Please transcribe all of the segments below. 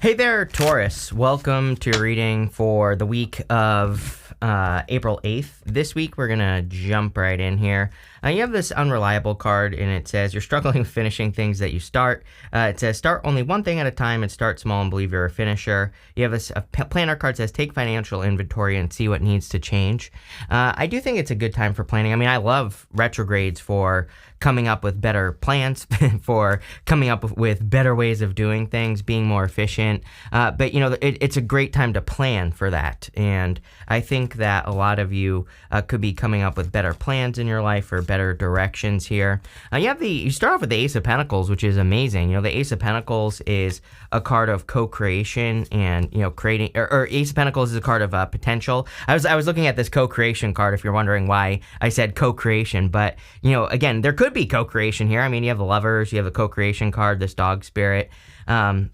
Hey there, Taurus. Welcome to your reading for the week of April 8th. This week, we're going to jump right in here. You have this unreliable card, and it says you're struggling with finishing things that you start. It says start only one thing at a time and start small and believe you're a finisher. You have a planner card that says take financial inventory and see what needs to change. I do think it's a good time for planning. I mean, I love retrogrades for coming up with better plans, for coming up with better ways of doing things, being more efficient. But, you know, it's a great time to plan for that. And I think that a lot of you could be coming up with better plans in your life or better directions here. You start off with the Ace of Pentacles, which is amazing. You know, the Ace of Pentacles is a card of co-creation and, you know, creating, or Ace of Pentacles is a card of potential. I was looking at this co-creation card, if you're wondering why I said co-creation, but, you know, again, there could be co-creation here. I mean, you have the Lovers, you have the co-creation card, this dog spirit. You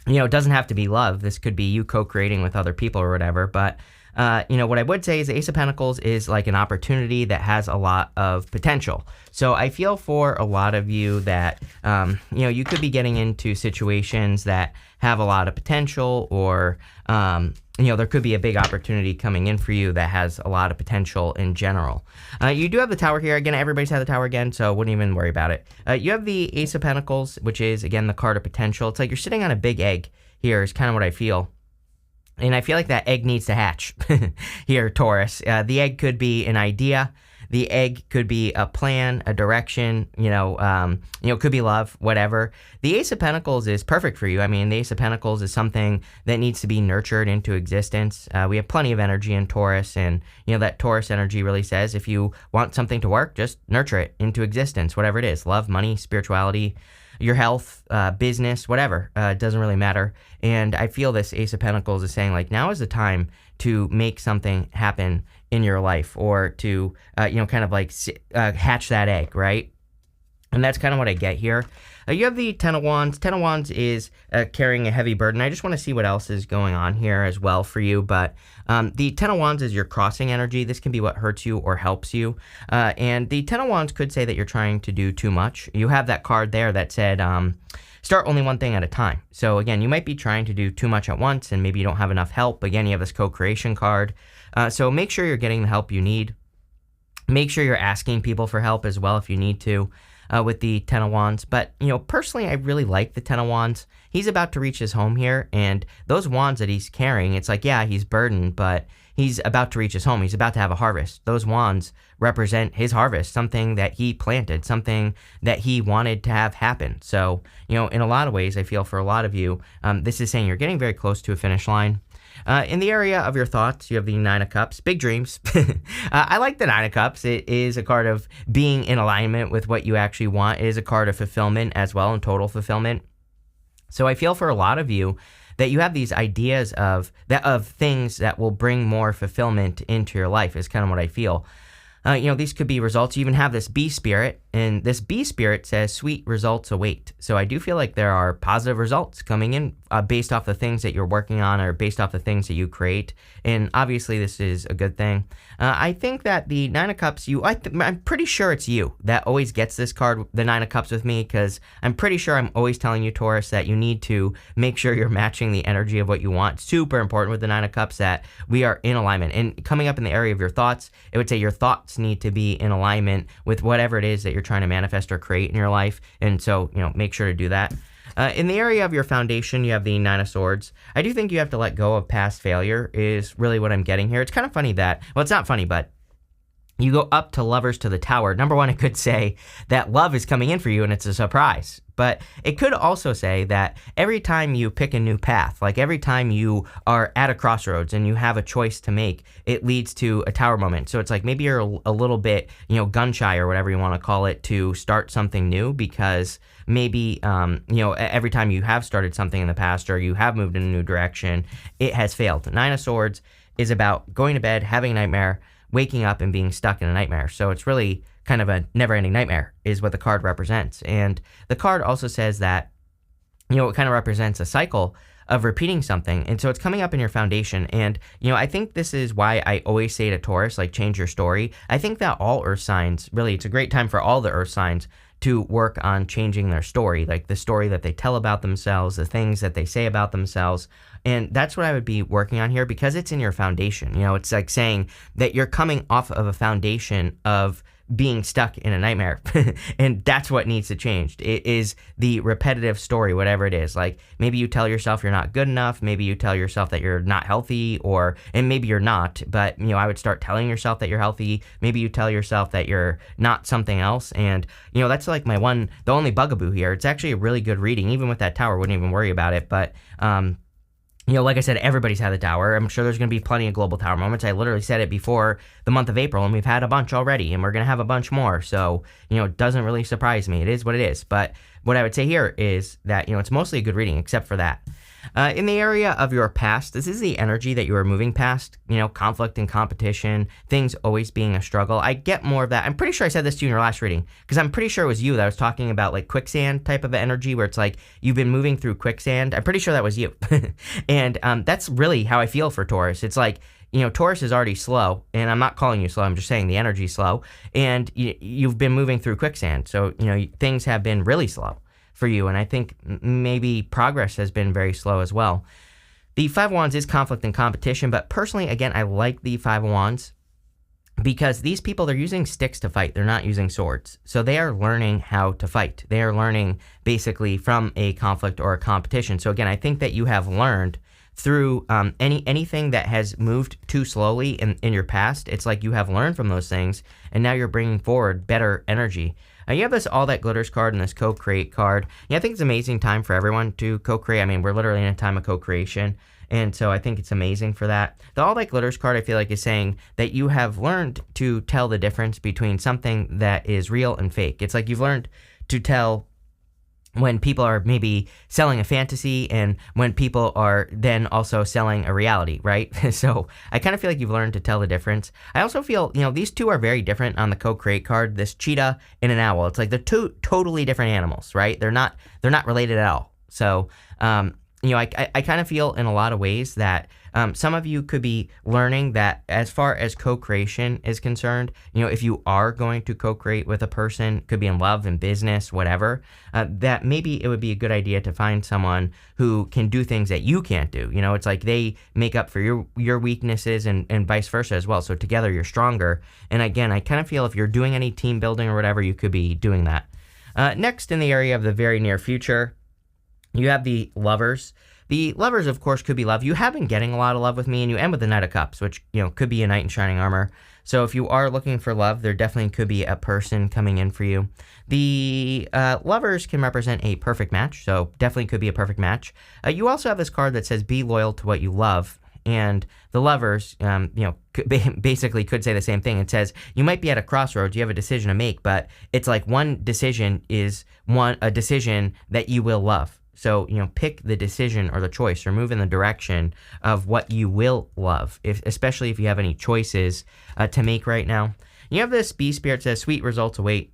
know, it doesn't have to be love. This could be you co-creating with other people or whatever, but you know, what I would say is the Ace of Pentacles is like an opportunity that has a lot of potential. So I feel for a lot of you that, you know, you could be getting into situations that have a lot of potential, or, you know, there could be a big opportunity coming in for you that has a lot of potential in general. You do have the Tower here. Again, everybody's had the Tower again, so wouldn't even worry about it. You have the Ace of Pentacles, which is, again, the card of potential. It's like you're sitting on a big egg here is kind of what I feel. And I feel like that egg needs to hatch here, Taurus. The egg could be an idea. The egg could be a plan, a direction, you know, could be love, whatever. The Ace of Pentacles is perfect for you. I mean, the Ace of Pentacles is something that needs to be nurtured into existence. We have plenty of energy in Taurus, and, you know, that Taurus energy really says if you want something to work, just nurture it into existence, whatever it is, love, money, spirituality, your health, business, whatever, it doesn't really matter. And I feel this Ace of Pentacles is saying, like, now is the time to make something happen in your life, or to, you know, kind of like hatch that egg, right? And that's kind of what I get here. You have the Ten of Wands. Ten of Wands is carrying a heavy burden. I just want to see what else is going on here as well for you. But the Ten of Wands is your crossing energy. This can be what hurts you or helps you. And the Ten of Wands could say that you're trying to do too much. You have that card there that said, start only one thing at a time. So again, you might be trying to do too much at once, and maybe you don't have enough help. Again, you have this co-creation card. So make sure you're getting the help you need. Make sure you're asking people for help as well if you need to. With the Ten of Wands. But, you know, personally, I really like the Ten of Wands. He's about to reach his home here, and those wands that he's carrying, it's like, yeah, he's burdened, but he's about to reach his home. He's about to have a harvest. Those wands represent his harvest, something that he planted, something that he wanted to have happen. So, you know, in a lot of ways, I feel for a lot of you, this is saying you're getting very close to a finish line. In the area of your thoughts, you have the Nine of Cups, big dreams. I like the Nine of Cups. It is a card of being in alignment with what you actually want. It is a card of fulfillment as well, and total fulfillment. So I feel for a lot of you that you have these ideas of things that will bring more fulfillment into your life is kind of what I feel. You know, these could be results. You even have this bee spirit, and this bee spirit says sweet results await. So I do feel like there are positive results coming in based off the things that you're working on, or based off the things that you create. And obviously this is a good thing. I think that the Nine of Cups, I'm pretty sure it's you that always gets this card, the Nine of Cups, with me, because I'm pretty sure I'm always telling you, Taurus, that you need to make sure you're matching the energy of what you want. Super important with the Nine of Cups that we are in alignment. And coming up in the area of your thoughts, it would say your thoughts need to be in alignment with whatever it is that you're trying to manifest or create in your life. And so, you know, make sure to do that. In the area of your foundation, you have the Nine of Swords. I do think you have to let go of past failure is really what I'm getting here. It's kind of funny that, well, it's not funny, but you go up to Lovers to the Tower. Number one, it could say that love is coming in for you and it's a surprise. But it could also say that every time you pick a new path, like every time you are at a crossroads and you have a choice to make, it leads to a Tower moment. So it's like maybe you're a little bit, you know, gun shy or whatever you want to call it, to start something new, because maybe, you know, every time you have started something in the past or you have moved in a new direction, it has failed. Nine of Swords is about going to bed, having a nightmare, waking up and being stuck in a nightmare. So it's really kind of a never-ending nightmare is what the card represents. And the card also says that, you know, it kind of represents a cycle of repeating something. And so it's coming up in your foundation. And, you know, I think this is why I always say to Taurus, like, change your story. I think that all earth signs, really, it's a great time for all the earth signs to work on changing their story, like the story that they tell about themselves, the things that they say about themselves. And that's what I would be working on here, because it's in your foundation. You know, it's like saying that you're coming off of a foundation of being stuck in a nightmare. And that's what needs to change. It is the repetitive story, whatever it is. Like maybe you tell yourself you're not good enough. Maybe you tell yourself that you're not healthy, and maybe you're not, but you know, I would start telling yourself that you're healthy. Maybe you tell yourself that you're not something else. And you know, that's like the only bugaboo here. It's actually a really good reading. Even with that tower, wouldn't even worry about it. But, you know, like I said, everybody's had the tower. I'm sure there's going to be plenty of global tower moments. I literally said it before the month of April, and we've had a bunch already, and we're going to have a bunch more. So, you know, it doesn't really surprise me. It is what it is. But what I would say here is that, you know, it's mostly a good reading, except for that. In the area of your past, this is the energy that you are moving past, you know, conflict and competition, things always being a struggle. I get more of that. I'm pretty sure I said this to you in your last reading, because I'm pretty sure it was you that was talking about like quicksand type of energy, where it's like you've been moving through quicksand. I'm pretty sure that was you. And that's really how I feel for Taurus. It's like, you know, Taurus is already slow, and I'm not calling you slow. I'm just saying the energy's slow, and you've been moving through quicksand. So, you know, things have been really slow for you, and I think maybe progress has been very slow as well. The Five of Wands is conflict and competition, but personally, again, I like the Five of Wands because these people, they're using sticks to fight. They're not using swords. So they are learning how to fight. They are learning basically from a conflict or a competition. So again, I think that you have learned through anything that has moved too slowly in your past. It's like you have learned from those things, and now you're bringing forward better energy. You have this All That Glitters card and this Co-Create card. Yeah, I think it's an amazing time for everyone to co-create. I mean, we're literally in a time of co-creation, and so I think it's amazing for that. The All That Glitters card, I feel like, is saying that you have learned to tell the difference between something that is real and fake. It's like you've learned to tell when people are maybe selling a fantasy and when people are then also selling a reality, right? So I kind of feel like you've learned to tell the difference. I also feel, you know, these two are very different on the Co-Create card, this cheetah and an owl. It's like they're two totally different animals, right? They're not related at all. So, you know, I kind of feel in a lot of ways that some of you could be learning that as far as co-creation is concerned, you know, if you are going to co-create with a person, could be in love, in business, whatever, that maybe it would be a good idea to find someone who can do things that you can't do. You know, it's like they make up for your weaknesses and vice versa as well. So together you're stronger. And again, I kind of feel if you're doing any team building or whatever, you could be doing that. Next, in the area of the very near future, you have the Lovers. The Lovers, of course, could be love. You have been getting a lot of love with me, and you end with the Knight of Cups, which, you know, could be a knight in shining armor. So if you are looking for love, there definitely could be a person coming in for you. The Lovers can represent a perfect match, so definitely could be a perfect match. You also have this card that says, be loyal to what you love. And the Lovers, you know, basically could say the same thing. It says, you might be at a crossroads, you have a decision to make, but it's like one decision is a decision that you will love. So, you know, pick the decision or the choice or move in the direction of what you will love, especially if you have any choices to make right now. You have this Bee Spirit says, sweet results await.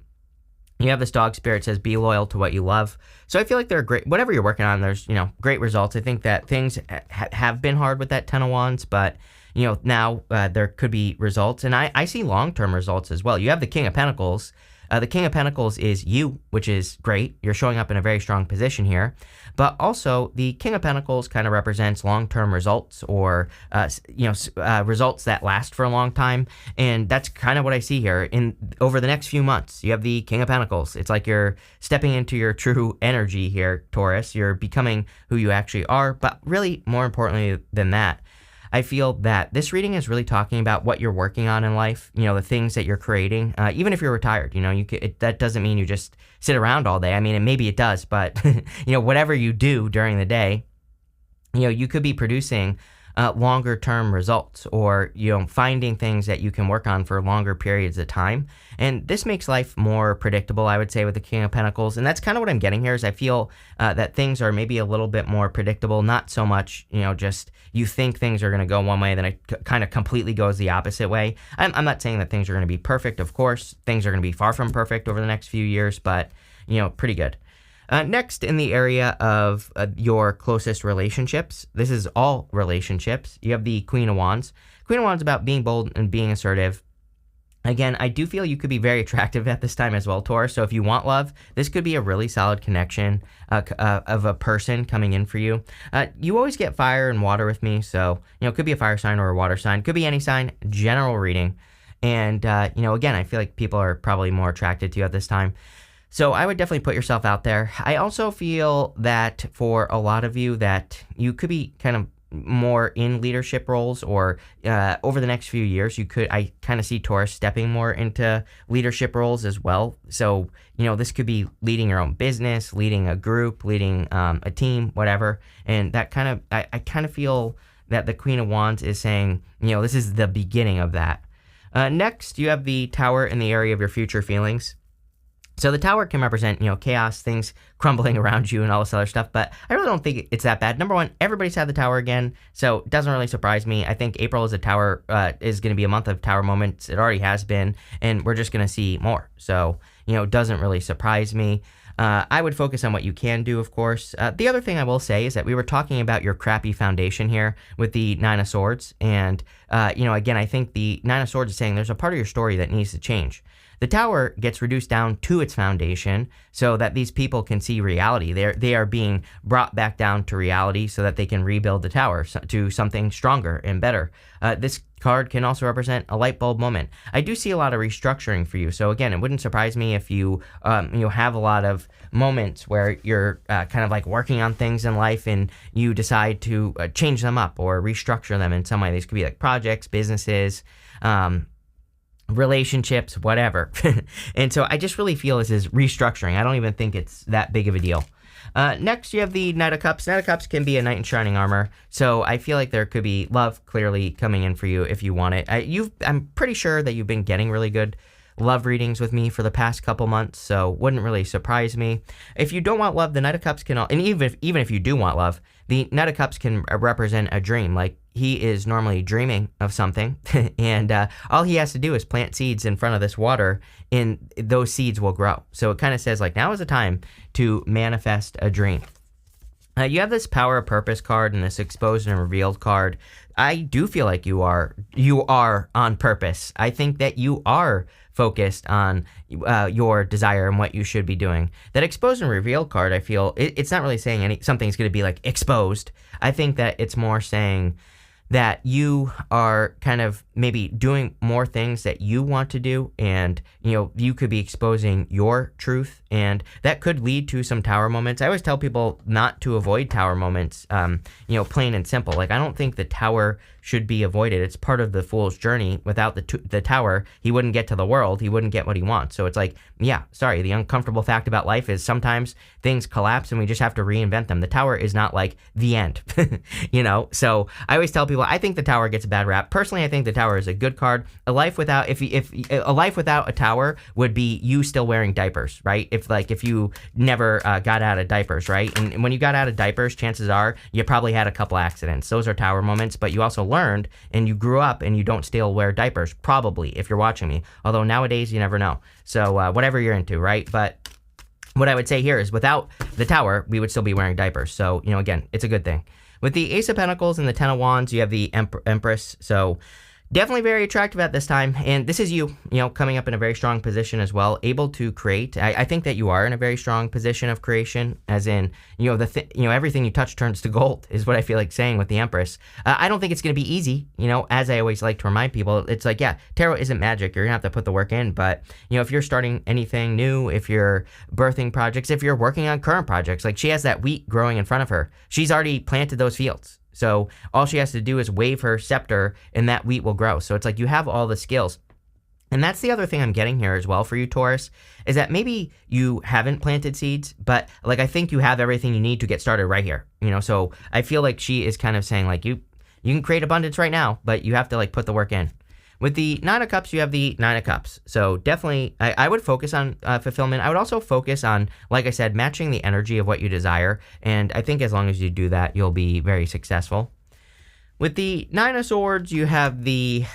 You have this Dog Spirit says, be loyal to what you love. So I feel like they're great. Whatever you're working on, there's, you know, great results. I think that things have been hard with that Ten of Wands, but, you know, now there could be results. And I see long-term results as well. You have the King of Pentacles. The King of Pentacles is you, which is great. You're showing up in a very strong position here. But also, the King of Pentacles kind of represents long-term results or, results that last for a long time. And that's kind of what I see here. Over the next few months, you have the King of Pentacles. It's like you're stepping into your true energy here, Taurus. You're becoming who you actually are. But really, more importantly than that, I feel that this reading is really talking about what you're working on in life, you know, the things that you're creating, even if you're retired, you know, that doesn't mean you just sit around all day. I mean, and maybe it does, but, you know, whatever you do during the day, you know, you could be producing longer term results or, you know, finding things that you can work on for longer periods of time. And this makes life more predictable, I would say, with the King of Pentacles. And that's kind of what I'm getting here is I feel that things are maybe a little bit more predictable, not so much, you know, just you think things are going to go one way, then it kind of completely goes the opposite way. I'm not saying that things are going to be perfect, of course. Things are going to be far from perfect over the next few years, but, you know, pretty good. Next, in the area of your closest relationships, this is all relationships. You have the Queen of Wands. Queen of Wands about being bold and being assertive. Again, I do feel you could be very attractive at this time as well, Taurus. So if you want love, this could be a really solid connection of a person coming in for you. You always get fire and water with me. So, it could be a fire sign or a water sign. Could be any sign, general reading. And, again, I feel like people are probably more attracted to you at this time. So I would definitely put yourself out there. I also feel that for a lot of you that you could be kind of more in leadership roles, or over the next few years I kind of see Taurus stepping more into leadership roles as well. So this could be leading your own business, leading a group, leading a team, whatever. And that kind of I kind of feel that the Queen of Wands is saying this is the beginning of that. Next, you have the Tower in the area of your future feelings. So the Tower can represent, chaos, things crumbling around you and all this other stuff, but I really don't think it's that bad. Number one, everybody's had the Tower again, so it doesn't really surprise me. I think April is is going to be a month of Tower moments. It already has been, and we're just going to see more. So, it doesn't really surprise me. I would focus on what you can do, of course. The other thing I will say is that we were talking about your crappy foundation here with the Nine of Swords, and, again, I think the Nine of Swords is saying there's a part of your story that needs to change. The Tower gets reduced down to its foundation so that these people can see reality. They are being brought back down to reality so that they can rebuild the Tower to something stronger and better. This card can also represent a light bulb moment. I do see a lot of restructuring for you. So again, it wouldn't surprise me if you have a lot of moments where you're kind of like working on things in life and you decide to change them up or restructure them in some way. These could be like projects, businesses, relationships, whatever. And so I just really feel this is restructuring. I don't even think it's that big of a deal. Next, you have the Knight of Cups. Knight of Cups can be a knight in shining armor, so I feel like there could be love clearly coming in for you if you want it. I'm pretty sure that you've been getting really good love readings with me for the past couple months, so wouldn't really surprise me. If you don't want love, the Knight of Cups can, and even if you do want love, the Knight of Cups can represent a dream. Like, he is normally dreaming of something, and all he has to do is plant seeds in front of this water, and those seeds will grow. So it kind of says, like, now is the time to manifest a dream. You have this Power of Purpose card and this Exposed and Revealed card. I do feel like you are on purpose. I think that you are focused on your desire and what you should be doing. That Exposed and Revealed card, I feel, it's not really saying something's going to be like exposed. I think that it's more saying that you are kind of maybe doing more things that you want to do, and you could be exposing your truth, and that could lead to some Tower moments. I always tell people not to avoid Tower moments, plain and simple. Like, I don't think the Tower should be avoided. It's part of the Fool's journey. Without the Tower, he wouldn't get to the world. He wouldn't get what he wants. So it's like, yeah, sorry, the uncomfortable fact about life is sometimes things collapse and we just have to reinvent them. The Tower is not like the end, So I always tell people, I think the Tower gets a bad rap. Personally, I think the Tower is a good card. A life without a Tower would be you still wearing diapers, right? If you never got out of diapers, right? And when you got out of diapers, chances are you probably had a couple accidents. Those are Tower moments, but you also learned and you grew up and you don't still wear diapers, probably, if you're watching me. Although nowadays you never know. So whatever you're into, right? But what I would say here is without the Tower, we would still be wearing diapers. So, again, it's a good thing. With the Ace of Pentacles and the Ten of Wands, you have the Empress. So definitely very attractive at this time. And this is you, coming up in a very strong position as well, able to create. I think that you are in a very strong position of creation, as in, everything you touch turns to gold is what I feel like saying with the Empress. I don't think it's going to be easy, as I always like to remind people. It's like, yeah, tarot isn't magic. You're going to have to put the work in. But, if you're starting anything new, if you're birthing projects, if you're working on current projects, like she has that wheat growing in front of her. She's already planted those fields. So all she has to do is wave her scepter and that wheat will grow. So it's like you have all the skills. And that's the other thing I'm getting here as well for you, Taurus, is that maybe you haven't planted seeds, but like I think you have everything you need to get started right here. So I feel like she is kind of saying like you can create abundance right now, but you have to like put the work in. With the Nine of Cups, you have the Nine of Cups. So definitely, I would focus on fulfillment. I would also focus on, like I said, matching the energy of what you desire. And I think as long as you do that, you'll be very successful. With the Nine of Swords, you have the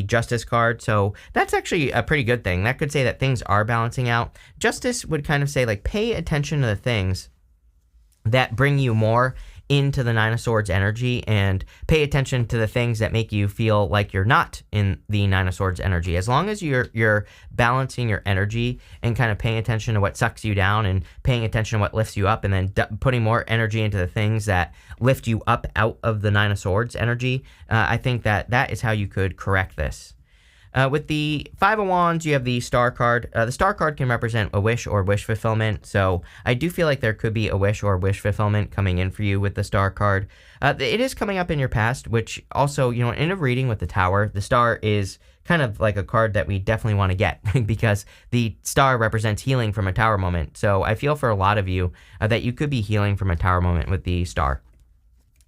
Justice card. So that's actually a pretty good thing. That could say that things are balancing out. Justice would kind of say, like, pay attention to the things that bring you more into the Nine of Swords energy and pay attention to the things that make you feel like you're not in the Nine of Swords energy. As long as you're balancing your energy and kind of paying attention to what sucks you down and paying attention to what lifts you up, and then putting more energy into the things that lift you up out of the Nine of Swords energy, I think that is how you could correct this. With the Five of Wands, you have the Star card. The Star card can represent a wish or wish fulfillment, so I do feel like there could be a wish or wish fulfillment coming in for you with the Star card. It is coming up in your past, which also, in a reading with the Tower, the Star is kind of like a card that we definitely want to get because the Star represents healing from a Tower moment. So I feel for a lot of you that you could be healing from a Tower moment with the Star.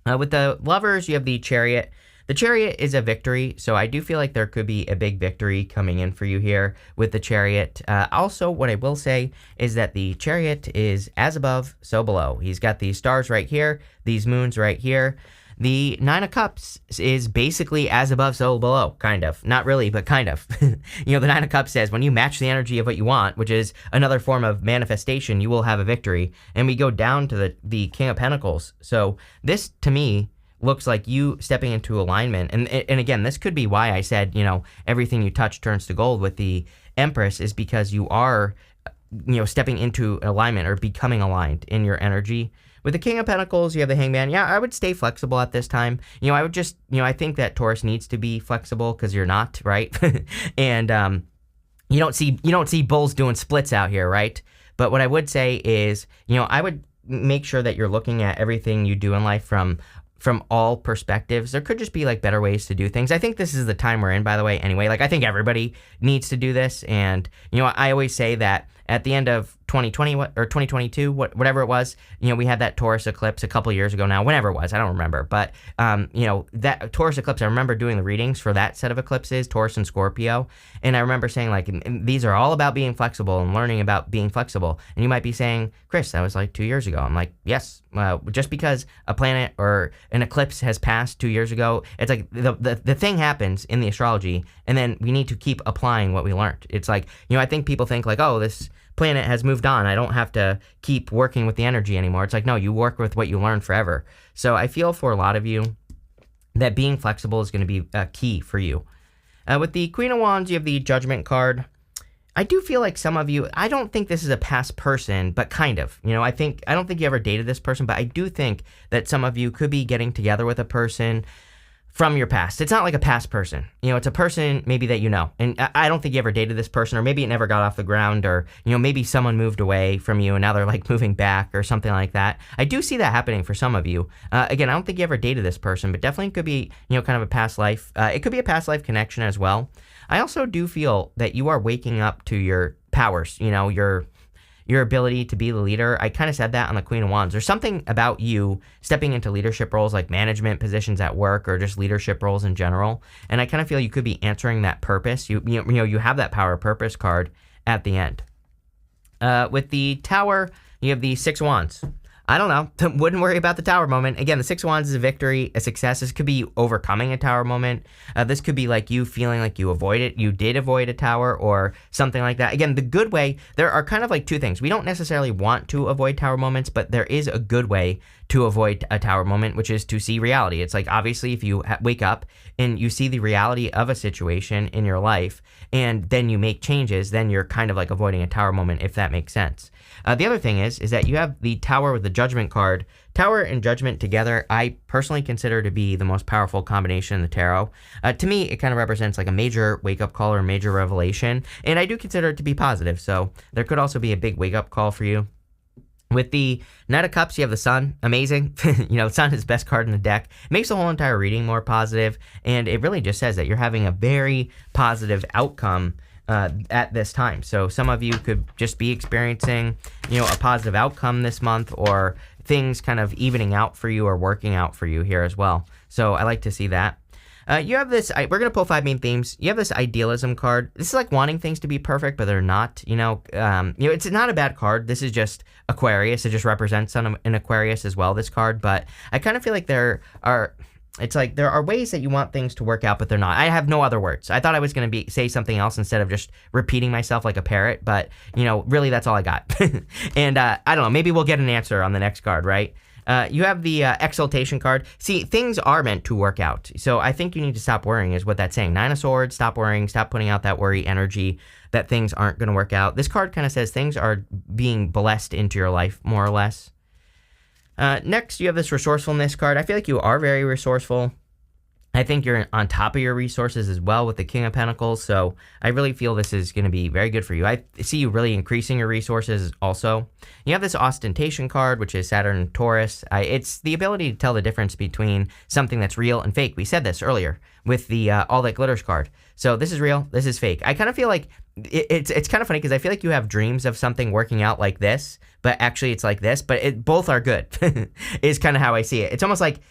With the Lovers, you have the Chariot. The Chariot is a victory, so I do feel like there could be a big victory coming in for you here with the Chariot. Also, what I will say is that the Chariot is as above, so below. He's got these stars right here, these moons right here. The Nine of Cups is basically as above, so below, kind of. Not really, but kind of. The Nine of Cups says when you match the energy of what you want, which is another form of manifestation, you will have a victory. And we go down to the King of Pentacles. So this, to me, looks like you stepping into alignment. And again, this could be why I said, everything you touch turns to gold with the Empress, is because you are, stepping into alignment or becoming aligned in your energy. With the King of Pentacles, you have the Hangman. Yeah, I would stay flexible at this time. I would just, I think that Taurus needs to be flexible because you're not, right? And you don't see bulls doing splits out here, right? But what I would say is, I would make sure that you're looking at everything you do in life from all perspectives. There could just be like better ways to do things. I think this is the time we're in, by the way, anyway. Like, I think everybody needs to do this. And, I always say that at the end of 2020 or 2022, whatever it was, we had that Taurus eclipse a couple years ago now, whenever it was, I don't remember. But, that Taurus eclipse, I remember doing the readings for that set of eclipses, Taurus and Scorpio. And I remember saying, like, these are all about being flexible and learning about being flexible. And you might be saying, Chris, that was like 2 years ago. I'm like, yes, just because a planet or an eclipse has passed 2 years ago, it's like the thing happens in the astrology, and then we need to keep applying what we learned. It's like, I think people think like, oh, this planet has moved on, I don't have to keep working with the energy anymore. It's like, no, you work with what you learned forever. So I feel for a lot of you that being flexible is going to be key for you. With the Queen of Wands, you have the Judgment card. I do feel like some of you, I don't think this is a past person, but kind of. I don't think you ever dated this person, but I do think that some of you could be getting together with a person from your past. It's not like a past person. It's a person maybe that you know. And I don't think you ever dated this person, or maybe it never got off the ground, or, maybe someone moved away from you and now they're like moving back or something like that. I do see that happening for some of you. Again, I don't think you ever dated this person, but definitely could be, kind of a past life. It could be a past life connection as well. I also do feel that you are waking up to your powers, your ability to be the leader. I kind of said that on the Queen of Wands. There's something about you stepping into leadership roles, like management positions at work or just leadership roles in general. And I kind of feel you could be answering that purpose. You have that power purpose card at the end. With the Tower, you have the Six of Wands. I don't know. Wouldn't worry about the Tower moment. Again, the Six of Wands is a victory, a success. This could be overcoming a Tower moment. This could be like you feeling like you did avoid a Tower or something like that. Again, the good way, there are kind of like two things. We don't necessarily want to avoid Tower moments, but there is a good way to avoid a Tower moment, which is to see reality. It's like, obviously, if you wake up and you see the reality of a situation in your life and then you make changes, then you're kind of like avoiding a Tower moment, if that makes sense. The other thing is that you have the Tower with the Judgment card. Tower and Judgment together, I personally consider to be the most powerful combination in the tarot. To me, it kind of represents like a major wake-up call or a major revelation, and I do consider it to be positive, so there could also be a big wake-up call for you. With the Knight of Cups, you have the Sun. Amazing. The Sun is the best card in the deck. It makes the whole entire reading more positive, and it really just says that you're having a very positive outcome at this time. So some of you could just be experiencing, a positive outcome this month, or things kind of evening out for you or working out for you here as well. So I like to see that. You have this, we're going to pull 5 main themes. You have this Idealism card. This is like wanting things to be perfect, but they're not, it's not a bad card. This is just Aquarius. It just represents an Aquarius as well, this card. But I kind of feel like there are ways that you want things to work out, but they're not. I have no other words. I thought I was going to say something else instead of just repeating myself like a parrot, but, really that's all I got. And I don't know, maybe we'll get an answer on the next card, right? You have the exaltation card. See, things are meant to work out. So I think you need to stop worrying is what that's saying. Nine of Swords, stop worrying, stop putting out that worry energy that things aren't going to work out. This card kind of says things are being blessed into your life, more or less. Next, you have this resourcefulness card. I feel like you are very resourceful. I think you're on top of your resources as well with the King of Pentacles, so I really feel this is going to be very good for you. I see you really increasing your resources also. You have this ostentation card, which is Saturn and Taurus. It's the ability to tell the difference between something that's real and fake. We said this earlier with the All That Glitters card. So this is real, this is fake. I kind of feel like it's kind of funny because I feel like you have dreams of something working out like this, but actually it's like this, but both are good is kind of how I see it. It's almost like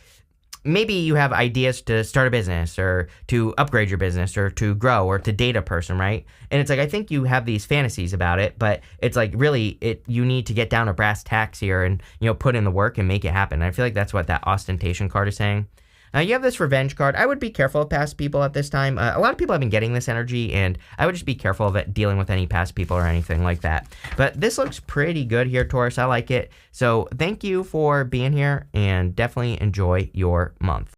maybe you have ideas to start a business or to upgrade your business or to grow or to date a person, right? And it's like, I think you have these fantasies about it, but it's like really you need to get down to brass tacks here and, put in the work and make it happen. And I feel like that's what that ostentation card is saying. You have this revenge card. I would be careful of past people at this time. A lot of people have been getting this energy, and I would just be careful of it dealing with any past people or anything like that. But this looks pretty good here, Taurus. I like it. So thank you for being here, and definitely enjoy your month.